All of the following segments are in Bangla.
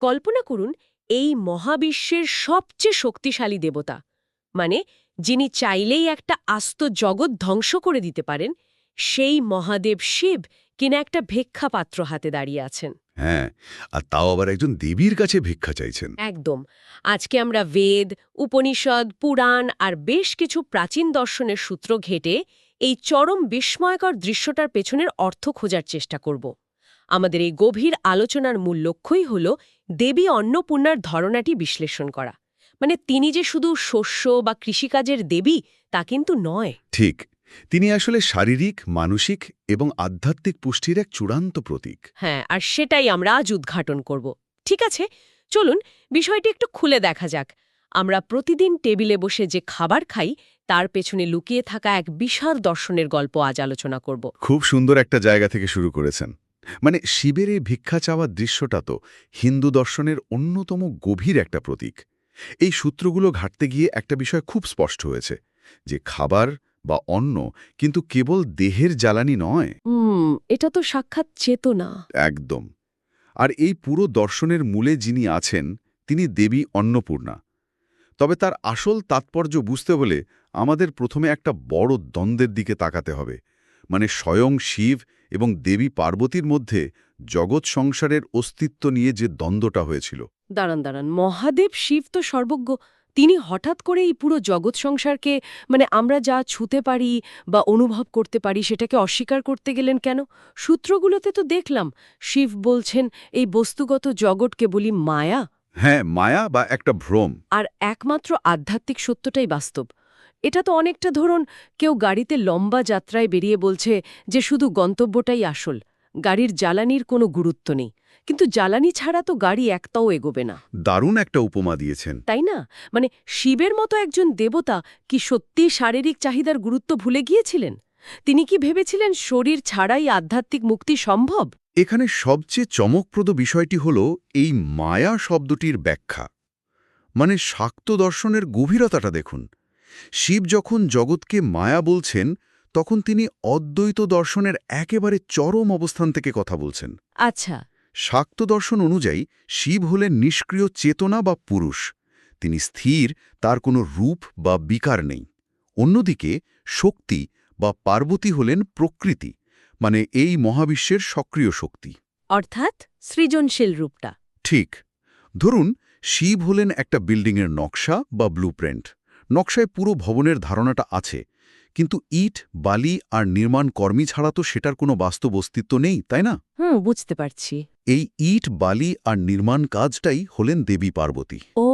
কল্পনা করুন এই মহাবিশ্বের সবচেয়ে শক্তিশালী দেবতা, মানে যিনি চাইলেই একটা আস্ত জগৎ ধ্বংস করে দিতে পারেন, সেই মহাদেব শিব কিনা একটা ভিক্ষা পাত্র হাতে দাঁড়িয়ে আছেন। হ্যাঁ, আর তাও আবার একজন দেবীর কাছে ভিক্ষা চাইছেন। একদম। আজকে আমরা বেদ, উপনিষদ, পুরাণ আর বেশ কিছু প্রাচীন দর্শনের সূত্র ঘেঁটে এই চরম বিস্ময়কর দৃশ্যটার পেছনের অর্থ খোঁজার চেষ্টা করব। আমাদের এই গভীর আলোচনার মূল লক্ষ্যই হল দেবী অন্নপূর্ণার ধারণাটি বিশ্লেষণ করা। মানে তিনি যে শুধু শস্য বা কৃষিকাজের দেবী তা কিন্তু নয়। ঠিক, তিনি আসলে শারীরিক, মানসিক এবং আধ্যাত্মিক পুষ্টির এক চূড়ান্ত প্রতীক। হ্যাঁ, আর সেটাই আমরা আজ উদ্ঘাটন করব। ঠিক আছে, চলুন বিষয়টি একটু খুলে দেখা যাক। আমরা প্রতিদিন টেবিলে বসে যে খাবার খাই তার পেছনে লুকিয়ে থাকা এক বিশাল দর্শনের গল্প আজ আলোচনা করব। খুব সুন্দর একটা জায়গা থেকে শুরু করেছেন। মানে শিবের এই ভিক্ষা চাওয়ার দৃশ্যটা তো হিন্দু দর্শনের অন্যতম গভীর একটা প্রতীক। এই সূত্রগুলো ঘাঁটতে গিয়ে একটা বিষয় খুব স্পষ্ট হয়েছে, যে খাবার বা অন্ন কিন্তু কেবল দেহের জ্বালানি নয়। এটা তো সাক্ষাৎ চেতনা। একদম। আর এই পুরো দর্শনের মূলে যিনি আছেন, তিনি দেবী অন্নপূর্ণা। তবে তার আসল তাৎপর্য বুঝতে হলে আমাদের প্রথমে একটা বড় দ্বন্দ্বের দিকে তাকাতে হবে। মানে স্বয়ং শিব এবং দেবী পার্বতীর মধ্যে জগৎ সংসারের অস্তিত্ব নিয়ে যে দ্বন্দ্বটা হয়েছিল। দাঁড়ান, মহাদেব শিব তো সর্বজ্ঞ। তিনি হঠাৎ করে এই পুরো জগৎ সংসারকে, মানে আমরা যা ছুঁতে পারি বা অনুভব করতে পারি সেটাকে অস্বীকার করতে গেলেন কেন? সূত্রগুলোতে তো দেখলাম শিব বলছেন এই বস্তুগত জগৎ কেবলই মায়া, হ্যাঁ, মায়া বা একটা ভ্রম। আর একমাত্র আধ্যাত্মিক সত্যটাই বাস্তব। এটা তো অনেকটা ধরুন কেউ গাড়িতে লম্বা যাত্রায় বেরিয়ে বলছে যে শুধু গন্তব্যটাই আসল, গাড়ির জ্বালানির কোনো গুরুত্ব নেই। কিন্তু জ্বালানি ছাড়া তো গাড়ি একটাও এগোবে না। দারুণ একটা উপমা দিয়েছেন। তাই না? মানে শিবের মতো একজন দেবতা কি সত্যি শারীরিক চাহিদার গুরুত্ব ভুলে গিয়েছিলেন? তিনি কি ভেবেছিলেন শরীর ছাড়াই আধ্যাত্মিক মুক্তি সম্ভব? এখানে সবচেয়ে চমকপ্রদ বিষয়টি হল এই মায়া শব্দটির ব্যাখ্যা। মানে শাক্ত দর্শনের গভীরতাটা দেখুন। শিব যখন জগৎকে মায়া বলছেন, তখন তিনি অদ্বৈত দর্শনের একেবারে চরম অবস্থান থেকে কথা বলছেন। আচ্ছা। শাক্ত দর্শন অনুযায়ী শিব হলেন নিষ্ক্রিয় চেতনা বা পুরুষ। তিনি স্থির, তার কোনো রূপ বা বিকার নেই। অন্যদিকে শক্তি বা পার্বতী হলেন প্রকৃতি, মানে এই মহাবিশ্বের সক্রিয় শক্তি। অর্থাৎ সৃজনশীল রূপটা। ঠিক। ধরুন, শিব হলেন একটা বিল্ডিংয়ের নকশা বা ব্লুপ্রিন্ট। নকশায় পুরো ভবনের ধারণাটা আছে, কিন্তু ইট, বালি আর নির্মাণ কর্মী ছাড়া তো সেটার কোনো বাস্তব অস্তিত্ব নেই, তাই না? বুঝতে পারছি। এই ইট, বালি আর নির্মাণ কাজটাই হলেন দেবী পার্বতী। ও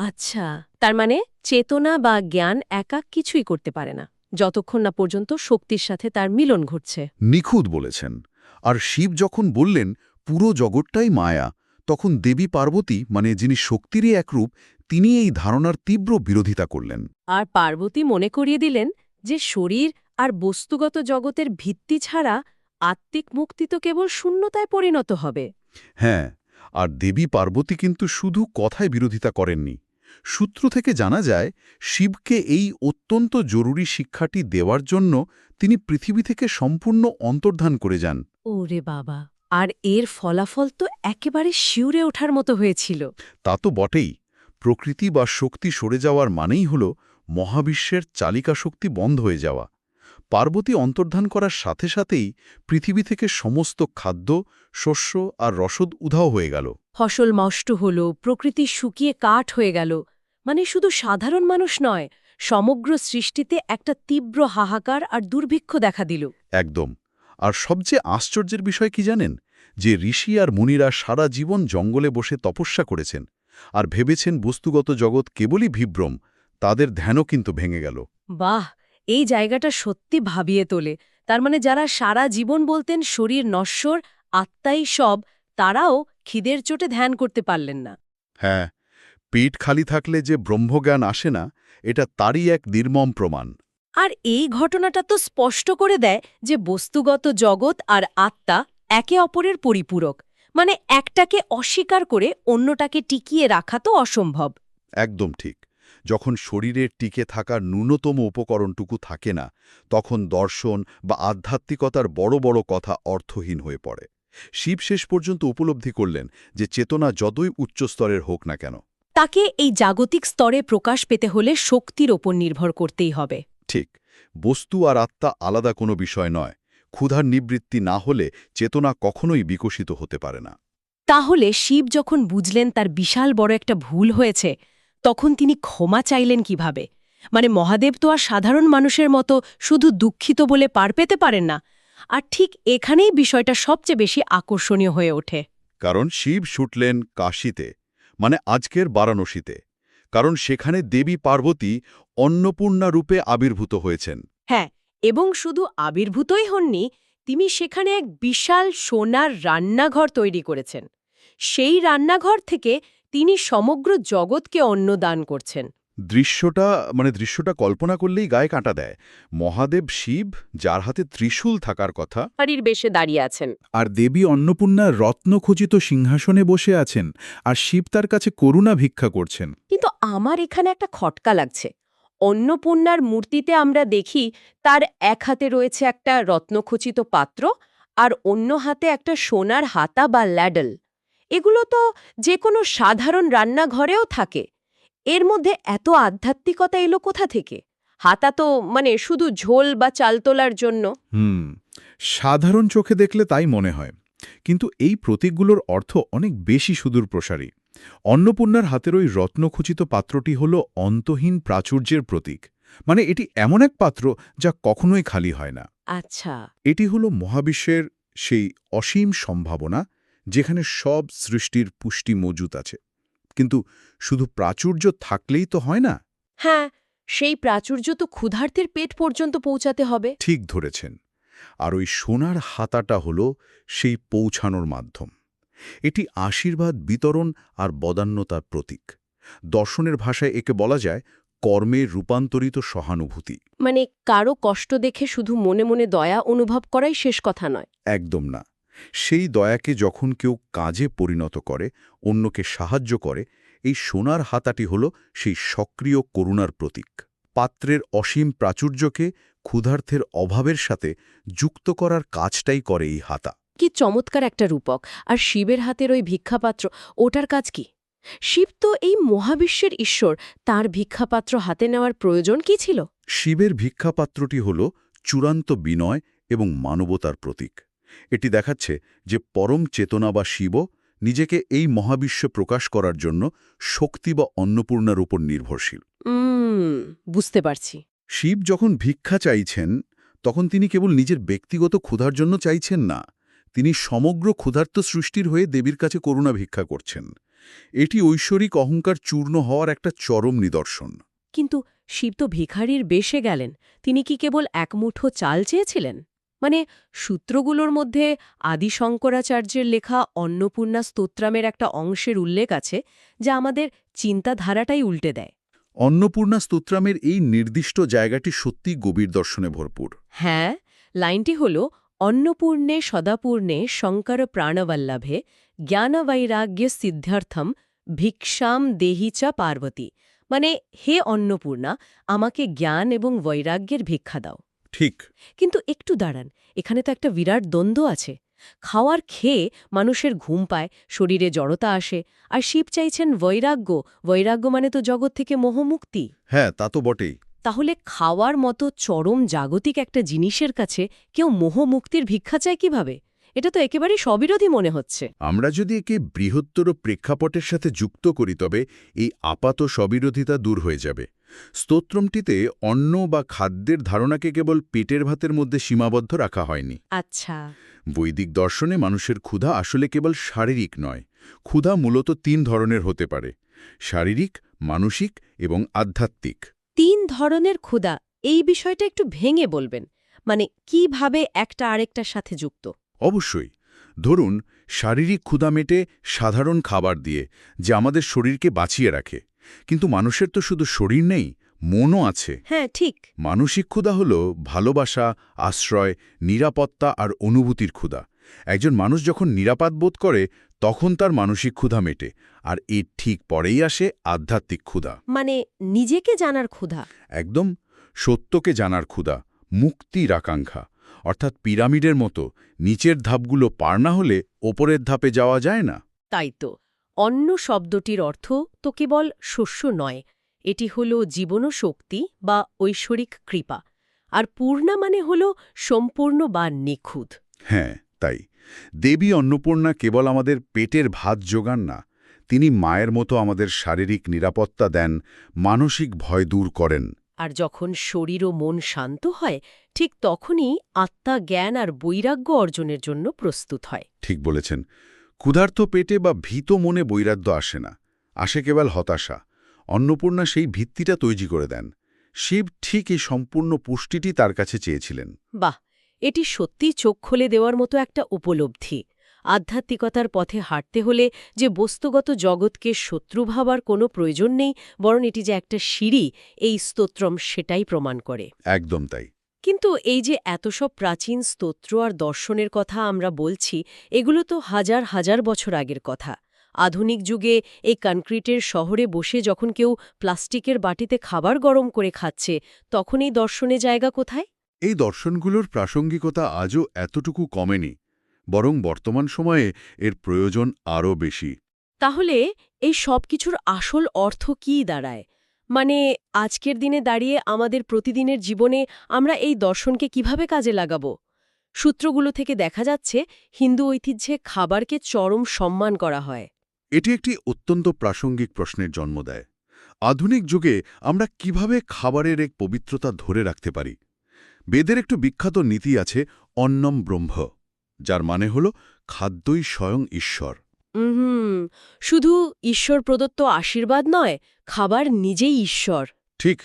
আচ্ছা, তার মানে চেতনা বা জ্ঞান একা কিছুই করতে পারে না, যতক্ষণ না পর্যন্ত শক্তির সাথে তার মিলন ঘটছে। নিখুঁত বলেছেন। আর শিব যখন বললেন পুরো জগৎটাই মায়া, তখন দেবী পার্বতী, মানে যিনি শক্তিরই এক রূপ, তিনি এই ধারণার তীব্র বিরোধিতা করলেন। আর পার্বতী মনে করিয়ে দিলেন যে শরীর আর বস্তুগত জগতের ভিত্তি ছাড়া আত্মিক মুক্তি তো কেবল শূন্যতায় পরিণত হবে। হ্যাঁ, আর দেবী পার্বতী কিন্তু শুধু কথায় বিরোধিতা করেননি। সূত্র থেকে জানা যায়, শিবকে এই অত্যন্ত জরুরি শিক্ষাটি দেওয়ার জন্য তিনি পৃথিবী থেকে সম্পূর্ণ অন্তর্ধান করে যান। ওরে বাবা! আর এর ফলাফল তো একেবারে শিউরে ওঠার মতো হয়েছিল। তা তো বটেই। প্রকৃতি বা শক্তি সরে যাওয়ার মানেই হল মহাবিশ্বের চালিকা শক্তি বন্ধ হয়ে যাওয়া। পার্বতী অন্তর্ধান করার সাথে সাথেই পৃথিবী থেকে সমস্ত খাদ্য, শস্য আর রসদ উধাও হয়ে গেল। ফসল নষ্ট হল, প্রকৃতি শুকিয়ে কাঠ হয়ে গেল। মানে শুধু সাধারণ মানুষ নয়, সমগ্র সৃষ্টিতে একটা তীব্র হাহাকার আর দুর্ভিক্ষ দেখা দিল। একদম। আর সবচেয়ে আশ্চর্যের বিষয় কি জানেন? যে ঋষি আর মুনিরা সারা জীবন জঙ্গলে বসে তপস্যা করেছেন আর ভেবেছেন বস্তুগত জগৎ কেবলই বিভ্রম, তাদের ধ্যানও কিন্তু ভেঙে গেল। বাহ! এই জায়গাটা সত্যি ভাবিয়ে তোলে। তার মানে যারা সারা জীবন বলতেন শরীর নশ্বর, আত্মাই সব, তারাও খিদের চোটে ধ্যান করতে পারলেন না। হ্যাঁ, পেট খালি থাকলে যে ব্রহ্মজ্ঞান আসে না, এটা তারই এক নির্মম প্রমাণ। আর এই ঘটনাটা তো স্পষ্ট করে দেয় যে বস্তুগত জগৎ আর আত্মা একে অপরের পরিপূরক। মানে একটাকে অস্বীকার করে অন্যটাকে টিকিয়ে রাখা তো অসম্ভব। একদম ঠিক। যখন শরীরের টিকে থাকার ন্যূনতম উপকরণটুকু থাকে না, তখন দর্শন বা আধ্যাত্মিকতার বড় বড় কথা অর্থহীন হয়ে পড়ে। শিব শেষ পর্যন্ত উপলব্ধি করলেন যে চেতনা যতই উচ্চ স্তরের হোক না কেন। তাকে এই জাগতিক স্তরে প্রকাশ পেতে হলে শক্তির ওপর নির্ভর করতেই হবে। ঠিক, বস্তু আর আত্মা আলাদা কোনো বিষয় নয়। ক্ষুধার নিবৃত্তি না হলে চেতনা কখনোই বিকশিত হতে পারে না। তাহলে শিব যখন বুঝলেন তার বিশাল বড় একটা ভুল হয়েছে, তখন তিনি ক্ষমা চাইলেন কিভাবে? মানে মহাদেব তো আর সাধারণ মানুষের মতো শুধু দুঃখিত বলে পার পেতে পারেন না। আর ঠিক এখানেই বিষয়টা সবচেয়ে বেশি আকর্ষণীয় হয়ে ওঠে। কারণ শিব ছুটলেন কাশীতে, মানে আজকের বারাণসীতে। কারণ সেখানে দেবী পার্বতী অন্নপূর্ণা রূপে আবির্ভূত হয়েছেন। হ্যাঁ, এবং শুধু আবির্ভূতই হননি, তিনি সেখানে এক বিশাল সোনার রান্নাঘর তৈরি করেছেন। সেই রান্নাঘর থেকে তিনি সমগ্র জগৎকে অন্ন দান করছেন। দৃশ্যটা কল্পনা করলেই গায়ে কাঁটা দেয়। মহাদেব শিব, যার হাতে ত্রিশূল থাকার কথা, বাড়ির বেশে দাঁড়িয়ে আছেন। আর দেবী অন্নপূর্ণা রত্নখচিত সিংহাসনে বসে আছেন, আর শিব তার কাছে করুণা ভিক্ষা করছেন। কিন্তু আমার এখানে একটা খটকা লাগছে। অন্নপূর্ণার মূর্তিতে আমরা দেখি তার এক হাতে রয়েছে একটা রত্নখচিত পাত্র, আর অন্য হাতে একটা সোনার হাতা বা ল্যাডল। এগুলো তো যে কোনো সাধারণ রান্নাঘরেও থাকে। এর মধ্যে এত আধ্যাত্মিকতা এলো কোথা থেকে? হাতা তো মানে শুধু ঝোল বা চাল তোলার জন্য। সাধারণ চোখে দেখলে তাই মনে হয়, কিন্তু এই প্রতীকগুলোর অর্থ অনেক বেশি সুদূরপ্রসারী। অন্নপূর্ণার হাতের ওই রত্নখচিত পাত্রটি হল অন্তহীন প্রাচুর্যের প্রতীক। মানে এটি এমন এক পাত্র যা কখনোই খালি হয় না। আচ্ছা। এটি হল মহাবিশ্বের সেই অসীম সম্ভাবনা, যেখানে সব সৃষ্টির পুষ্টি মজুত আছে। কিন্তু শুধু প্রাচুর্য থাকলেই তো হয় না। হ্যাঁ, সেই প্রাচুর্য তো ক্ষুধার্তের পেট পর্যন্ত পৌঁছাতে হবে। ঠিক ধরেছেন। আর ওই সোনার হাতাটা হল সেই পৌঁছানোর মাধ্যম। এটি আশীর্বাদ বিতরণ আর বদান্যতার প্রতীক। দর্শনের ভাষায় একে বলা যায় কর্মে রূপান্তরিত সহানুভূতি। মানে কারো কষ্ট দেখে শুধু মনে মনে দয়া অনুভব করাই শেষ কথা নয়। একদম না। সেই দয়াকে যখন কেউ কাজে পরিণত করে, অন্যকে সাহায্য করে, এই সোনার হাতাটি হল সেই সক্রিয় করুণার প্রতীক। পাত্রের অসীম প্রাচুর্যকে ক্ষুধার্থের অভাবের সাথে যুক্ত করার কাজটাই করে এই হাতা। কি চমৎকার একটা রূপক! আর শিবের হাতের ওই ভিক্ষাপাত্র, ওটার কাজ কি? শিব তো এই মহাবিশ্বের ঈশ্বর, তার ভিক্ষাপাত্র হাতে নেওয়ার প্রয়োজন কি ছিল? শিবের ভিক্ষাপাত্রটি হল চূড়ান্ত বিনয় এবং মানবতার প্রতীক। এটি দেখাচ্ছে যে পরম চেতনা বা শিব নিজেকে এই মহাবিশ্বে প্রকাশ করার জন্য শক্তি বা অন্নপূর্ণার উপর নির্ভরশীল। বুঝতে পারছি। শিব যখন ভিক্ষা চাইছেন, তখন তিনি কেবল নিজের ব্যক্তিগত ক্ষুধার জন্য চাইছেন না, তিনি সমগ্র ক্ষুধার্ত সৃষ্টির হয়ে দেবীর কাছে করুণা ভিক্ষা করছেন। এটি ঐশ্বরিক অহংকার চূর্ণ হওয়ার একটা চরম নিদর্শন। কিন্তু শিব তো ভিখারির বেশে গেলেন। তিনি কি কেবল এক মুঠো চাল চেয়েছিলেন? মানে সূত্রগুলোর মধ্যে আদি শঙ্করাচার্যের লেখা অন্নপূর্ণা স্তোত্রামের একটা অংশের উল্লেখ আছে, যা আমাদের চিন্তাধারাটাই উল্টে দেয়। অন্নপূর্ণা স্তোত্রামের এই নির্দিষ্ট জায়গাটি সত্যি গভীর দর্শনে ভরপুর। হ্যাঁ, লাইনটি হল অন্নপূর্ণে সদাপূর্ণে শঙ্কর প্রাণবল্লভে জ্ঞানবৈরাগ্য সিদ্ধার্থম ভিক্ষাম দেহি চ পার্বতী। মানে হে অন্নপূর্ণা, আমাকে জ্ঞান এবং বৈরাগ্যের ভিক্ষা দাও। ঠিক। কিন্তু একটু দাঁড়ান, এখানে তো একটা বিরাট দ্বন্দ্ব আছে। খাওয়ার খেয়ে মানুষের ঘুম পায়, শরীরে জড়তা আসে, আর শিব চাইছেন বৈরাগ্য। বৈরাগ্য মানে তো জগৎ থেকে মোহমুক্তি। হ্যাঁ, তা তো বটেই। তাহলে খাওয়ার মতো চরম জাগতিক একটা জিনিসের কাছে কেউ মোহমুক্তির ভিক্ষা চায় কিভাবে? এটা তো একেবারেই স্ববিরোধী মনে হচ্ছে। আমরা যদি একে বৃহত্তর প্রেক্ষাপটের সাথে যুক্ত করি, তবে এই আপাত স্ববিরোধিতা দূর হয়ে যাবে। স্তোত্রমটিতে অন্ন বা খাদ্যের ধারণাকে কেবল পেটের ভাতের মধ্যে সীমাবদ্ধ রাখা হয়নি। আচ্ছা। বৈদিক দর্শনে মানুষের ক্ষুধা আসলে কেবল শারীরিক নয়। ক্ষুধা মূলত ৩ ধরনের হতে পারে: শারীরিক, মানসিক এবং আধ্যাত্মিক। ৩ ধরনের ক্ষুধা, এই বিষয়টা একটু ভেঙে বলবেন। মানে কিভাবে একটা আরেকটার সাথে যুক্ত? অবশ্যই। ধরুন, শারীরিক ক্ষুধা মেটে সাধারণ খাবার দিয়ে, যা আমাদের শরীরকে বাঁচিয়ে রাখে। কিন্তু মানুষের তো শুধু শরীর নেই, মনও আছে। হ্যাঁ, ঠিক। মানসিক ক্ষুধা হল ভালোবাসা, আশ্রয়, নিরাপত্তা আর অনুভূতির ক্ষুধা। একজন মানুষ যখন নিরাপদ বোধ করে, তখন তার মানসিক ক্ষুধা মেটে। আর এর ঠিক পরেই আসে আধ্যাত্মিক ক্ষুধা। মানে নিজেকে জানার ক্ষুধা। একদম, সত্যকে জানার ক্ষুধা, মুক্তির আকাঙ্ক্ষা। অর্থাৎ পিরামিডের মতো নিচের ধাপগুলো পার না হলে ওপরের ধাপে যাওয়া যায় না। তাই তো অন্ন শব্দটির অর্থ তো কেবল শস্য নয়, এটি হল জীবনশক্তি বা ঐশ্বরিক কৃপা। আর পূর্ণা মানে হল সম্পূর্ণ বা নিখুঁত। হ্যাঁ, তাই দেবী অন্নপূর্ণা কেবল আমাদের পেটের ভাত জোগান না, তিনি মায়ের মতো আমাদের শারীরিক নিরাপত্তা দেন, মানসিক ভয় দূর করেন। আর যখন শরীর ও মন শান্ত হয়, ঠিক তখনই আত্মা জ্ঞান আর বৈরাগ্য অর্জনের জন্য প্রস্তুত হয়। ঠিক বলেছেন, ক্ষুধার্ত পেটে বা ভীত মনে বৈরাগ্য আসে না, আসে কেবল হতাশা। অন্নপূর্ণা সেই ভিত্তিটা তৈরি করে দেন। শিব ঠিক এই সম্পূর্ণ পুষ্টিটি তার কাছে চেয়েছিলেন। বাহ, এটি সত্যিই চোখ খুলে দেওয়ার মতো একটা উপলব্ধি। আধ্যাত্মিকতার পথে হাঁটতে হলে যে বস্তুগত জগৎকে শত্রু ভাবার কোনো প্রয়োজন নেই, বরং এটি যে একটা সিঁড়ি, এই স্তোত্রম সেটাই প্রমাণ করে। একদম তাই। কিন্তু এই যে এত সব প্রাচীন স্তোত্র আর দর্শনের কথা আমরা বলছি, এগুলো তো হাজার হাজার বছর আগের কথা। আধুনিক যুগে এই কনক্রিটের শহরে বসে যখন কেউ প্লাস্টিকের বাটিতে খাবার গরম করে খাচ্ছে, তখন এই দর্শনে জায়গা কোথায়? এই দর্শনগুলোর প্রাসঙ্গিকতা আজও এতটুকু কমেনি, বরং বর্তমান সময়ে এর প্রয়োজন আরও বেশি। তাহলে এই সব কিছুর আসল অর্থ কী দাঁড়ায়? মানে আজকের দিনে দাঁড়িয়ে আমাদের প্রতিদিনের জীবনে আমরা এই দর্শনকে কিভাবে কাজে লাগাবো? সূত্রগুলো থেকে দেখা যাচ্ছে হিন্দু ঐতিহ্যে খাবারকে চরম সম্মান করা হয়। এটি একটি অত্যন্ত প্রাসঙ্গিক প্রশ্নের জন্ম দেয়। আধুনিক যুগে আমরা কিভাবে খাবারের এক পবিত্রতা ধরে রাখতে পারি? বেদের একটু বিখ্যাত নীতি আছে, অন্নম ব্রহ্ম, যার মানে হল খাদ্যই স্বয়ং ঈশ্বর। শুধু ঈশ্বর প্রদত্ত আশীর্বাদ নয়, খাবার নিজেই ঈশ্বর। ঠিক।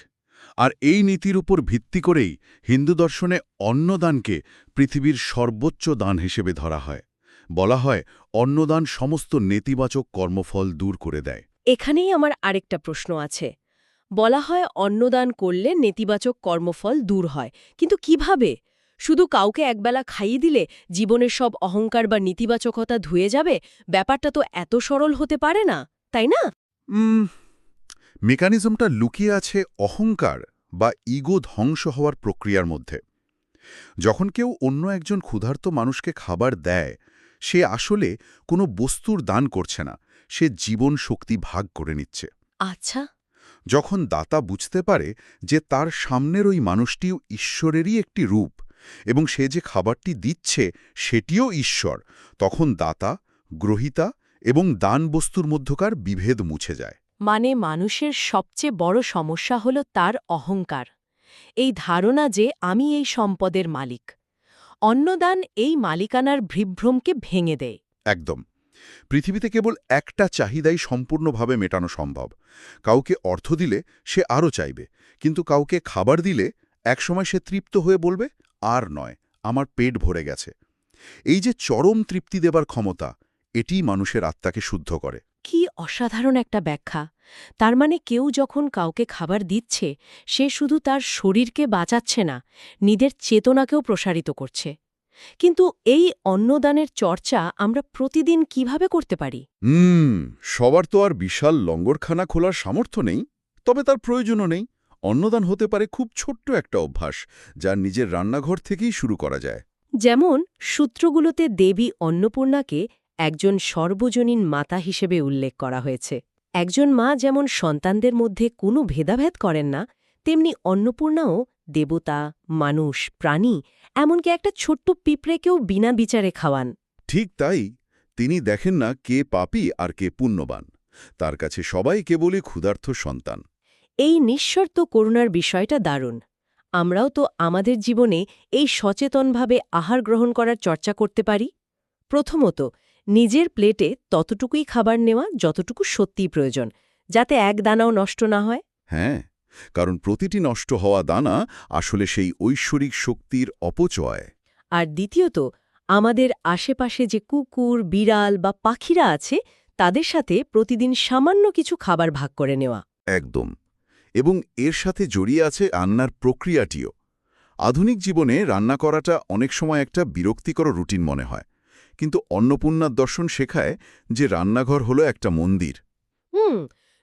আর এই নীতির উপর ভিত্তি করেই হিন্দু দর্শনে অন্নদানকে পৃথিবীর সর্বোচ্চ দান হিসেবে ধরা হয়। বলা হয়, অন্নদান সমস্ত নেতিবাচক কর্মফল দূর করে দেয়। এখানেই আমার আরেকটা প্রশ্ন আছে। বলা হয় অন্নদান করলে নেতিবাচক কর্মফল দূর হয়, কিন্তু কিভাবে? শুধু কাউকে একবেলা খাইয়ে দিলে জীবনের সব অহংকার বা নেতিবাচকতা ধুয়ে যাবে? ব্যাপারটা তো এত সরল হতে পারে না, তাই না? মেকানিজমটা লুকিয়ে আছে অহংকার বা ইগো ধ্বংস হওয়ার প্রক্রিয়ার মধ্যে। যখন কেউ অন্য একজন ক্ষুধার্ত মানুষকে খাবার দেয়, সে আসলে কোনো বস্তুর দান করছে না, সে জীবন শক্তি ভাগ করে নিচ্ছে। আচ্ছা। যখন দাতা বুঝতে পারে যে তার সামনের ওই মানুষটিও ঈশ্বরেরই একটি রূপ এবং সে যে খাবারটি দিচ্ছে সেটিও ঈশ্বর, তখন দাতা, গ্রহীতা এবং দান বস্তুর মধ্যকার বিভেদ মুছে যায়। মানে মানুষের সবচেয়ে বড় সমস্যা হল তার অহংকার, এই ধারণা যে আমি এই সম্পদের মালিক। অন্নদান এই মালিকানার বিভ্রমকে ভেঙে দেয়। একদম। পৃথিবীতে কেবল একটা চাহিদাই সম্পূর্ণভাবে মেটানো সম্ভব। কাউকে অর্থ দিলে সে আরও চাইবে, কিন্তু কাউকে খাবার দিলে একসময় সে তৃপ্ত হয়ে বলবে, আর নয়, আমার পেট ভরে গেছে। এই যে চরম তৃপ্তি দেবার ক্ষমতা, এটিই মানুষের আত্মাকে শুদ্ধ করে। কি অসাধারণ একটা ব্যাখ্যা! তার মানে কেউ যখন কাউকে খাবার দিচ্ছে, সে শুধু তার শরীরকে বাঁচাচ্ছে না, নিজের চেতনাকেও প্রসারিত করছে। কিন্তু এই অন্নদানের চর্চা আমরা প্রতিদিন কিভাবে করতে পারি? সবার তো আর বিশাল লঙ্গরখানা খোলার সামর্থ্য নেই, তবে তার প্রয়োজনও নেই। অন্নদান হতে পারে খুব ছোট্ট একটা অভ্যাস, যা নিজের রান্নাঘর থেকেই শুরু করা যায়। যেমন সূত্রগুলোতে দেবী অন্নপূর্ণাকে একজন সর্বজনীন মাতা হিসেবে উল্লেখ করা হয়েছে। একজন মা যেমন সন্তানদের মধ্যে কোনো ভেদাভেদ করেন না, তেমনি অন্নপূর্ণাও দেবতা, মানুষ, প্রাণী, এমনকি একটা ছোট্ট পিঁপড়েকেও বিনা বিচারে খাওয়ান। ঠিক তাই, তিনি দেখেন না কে পাপী আর কে পুণ্যবান। তার কাছে সবাই কেবলই ক্ষুধার্ত সন্তান। এই নিঃশর্ত করুণার বিষয়টা দারুণ। আমরাও তো আমাদের জীবনে এই সচেতনভাবে আহার গ্রহণ করার চর্চা করতে পারি। প্রথমত, নিজের প্লেটে ততটুকুই খাবার নেওয়া যতটুকু সত্যিই প্রয়োজন, যাতে এক দানাও নষ্ট না হয়। হ্যাঁ, কারণ প্রতিটি নষ্ট হওয়া দানা আসলে সেই ঐশ্বরিক শক্তির অপচয়। আর দ্বিতীয়ত, আমাদের আশেপাশে যে কুকুর, বিড়াল বা পাখিরা আছে, তাদের সাথে প্রতিদিন সামান্য কিছু খাবার ভাগ করে নেওয়া। একদম। এবং এর সাথে জড়িয়ে আছে রান্নার প্রক্রিয়াটিও। আধুনিক জীবনে রান্না করাটা অনেক সময় একটা বিরক্তিকর রুটিন মনে হয়, কিন্তু অন্নপূর্ণার দর্শন শেখায় যে রান্নাঘর হলো একটা মন্দির।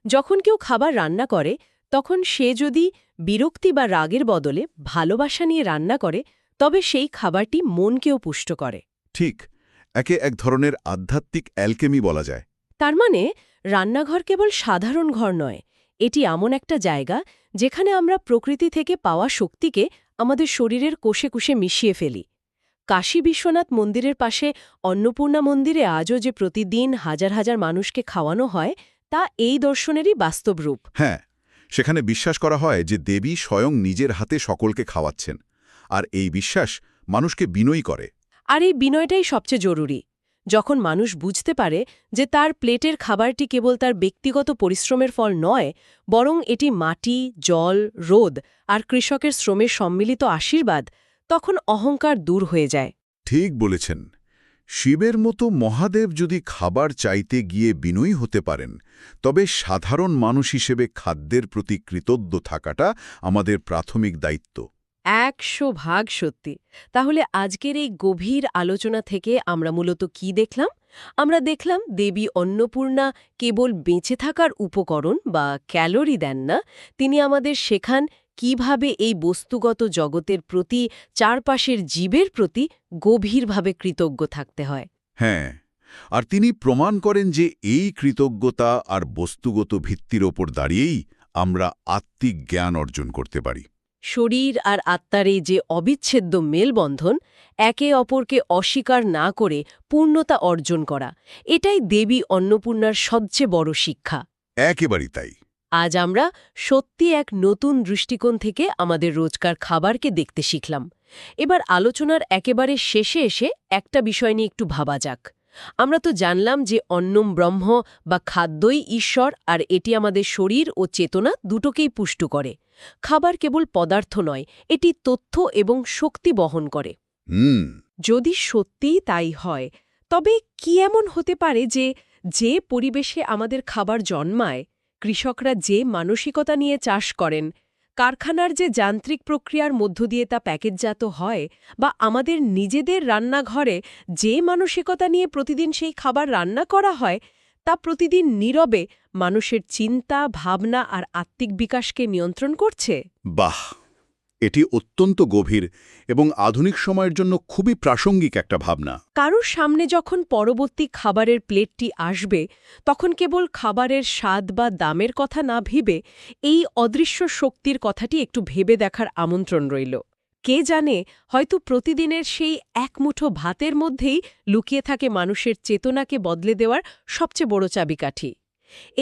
যখন কেউ খাবার রান্না করে, তখন সে যদি বিরক্তি বা রাগের বদলে ভালোবাসা নিয়ে রান্না করে, তবে সেই খাবারটি মনকেও পুষ্ট করে। ঠিক, একে এক ধরনের আধ্যাত্মিক অ্যালকেমি বলা যায়। তার মানে রান্নাঘর কেবল সাধারণ ঘর নয়, এটি এমন একটা জায়গা যেখানে আমরা প্রকৃতি থেকে পাওয়া শক্তিকে আমাদের শরীরের কোষে কোষে মিশিয়ে ফেলি। কাশী বিশ্বনাথ মন্দিরের পাশে অন্নপূর্ণা মন্দিরে আজও যে প্রতিদিন হাজার হাজার মানুষকে খাওয়ানো হয়, তা এই দর্শনেরই বাস্তব রূপ। হ্যাঁ, সেখানে বিশ্বাস করা হয় যে দেবী স্বয়ং নিজের হাতে সকলকে খাওয়াচ্ছেন, আর এই বিশ্বাস মানুষকে বিনয়ী করে। আর এই বিনয়টাই সবচেয়ে জরুরি। যখন মানুষ বুঝতে পারে যে তার প্লেটের খাবারটি কেবল তার ব্যক্তিগত পরিশ্রমের ফল নয়, বরং এটি মাটি, জল, রোদ আর কৃষকের শ্রমের সম্মিলিত আশীর্বাদ, তখন অহংকার দূর হয়ে যায়। ঠিক বলেছেন। শিবের মতো মহাদেব যদি খাবার চাইতে গিয়ে বিনয়ী হতে পারেন, তবে সাধারণ মানুষ হিসেবে খাদ্যের প্রতি কৃতজ্ঞ থাকাটা আমাদের প্রাথমিক দায়িত্ব। 100% সত্যি। তাহলে আজকের এই গভীর আলোচনা থেকে আমরা মূলত কি দেখলাম? আমরা দেখলাম দেবী অন্নপূর্ণা কেবল বেঁচে থাকার উপকরণ বা ক্যালোরি দেন না, তিনি আমাদের শেখান কিভাবে এই বস্তুগত জগতের প্রতি, চারপাশের জীবের প্রতি গভীরভাবে কৃতজ্ঞ থাকতে হয়। হ্যাঁ, আর তিনি প্রমাণ করেন যে এই কৃতজ্ঞতা আর বস্তুগত ভিত্তির ওপর দাঁড়িয়েই আমরা আত্মিক জ্ঞান অর্জন করতে পারি। শরীর আর আত্মার এই যে অবিচ্ছেদ্য মেলবন্ধন, একে অপরকে অস্বীকার না করে পূর্ণতা অর্জন করা, এটাই দেবী অন্নপূর্ণার সবচেয়ে বড় শিক্ষা। একেবারেই তাই। আজ আমরা সত্যি এক নতুন দৃষ্টিকোণ থেকে আমাদের রোজকার খাবারকে দেখতে শিখলাম। এবার আলোচনার একেবারে শেষে এসে একটা বিষয় নিয়ে একটু ভাবা যাক। আমরা তো জানলাম যে অন্নম ব্রহ্ম বা খাদ্যই ঈশ্বর, আর এটি আমাদের শরীর ও চেতনা দুটোকেই পুষ্ট করে। খাবার কেবল পদার্থ নয়, এটি তথ্য এবং শক্তি বহন করে। যদি সত্যিই তাই হয়, তবে কি এমন হতে পারে যে পরিবেশে আমাদের খাবার জন্মায়, কৃষকরা যে মানসিকতা নিয়ে চাষ করেন, কারখানার যে যান্ত্রিক প্রক্রিয়ার মধ্য দিয়ে তা প্যাকেটজাত হয়, বা আমাদের নিজেদের রান্নাঘরে যে মানসিকতা নিয়ে প্রতিদিন সেই খাবার রান্না করা হয়, তা প্রতিদিন নীরবে মানুষের চিন্তা, ভাবনা আর আত্মিক বিকাশকে নিয়ন্ত্রণ করছে? বাহ, এটি অত্যন্ত গভীর এবং আধুনিক সময়ের জন্য খুবই প্রাসঙ্গিক একটা ভাবনা। কারোর সামনে যখন পরবর্তী খাবারের প্লেটটি আসবে, তখন কেবল খাবারের স্বাদ বা দামের কথা না ভেবে এই অদৃশ্য শক্তির কথাটি একটু ভেবে দেখার আমন্ত্রণ রইল। কে জানে, হয়তো প্রতিদিনের সেই এক মুঠো ভাতের মধ্যেই লুকিয়ে থাকে মানুষের চেতনাকে বদলে দেওয়ার সবচেয়ে বড় চাবিকাঠি।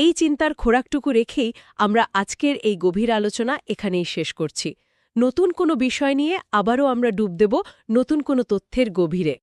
এই চিন্তার খোরাকটুকু রেখেই আমরা আজকের এই গভীর আলোচনা এখানেই শেষ করছি। নতুন কোনো বিষয় নিয়ে আবারও আমরা ডুব দেব নতুন কোনো তথ্যের গভীরে।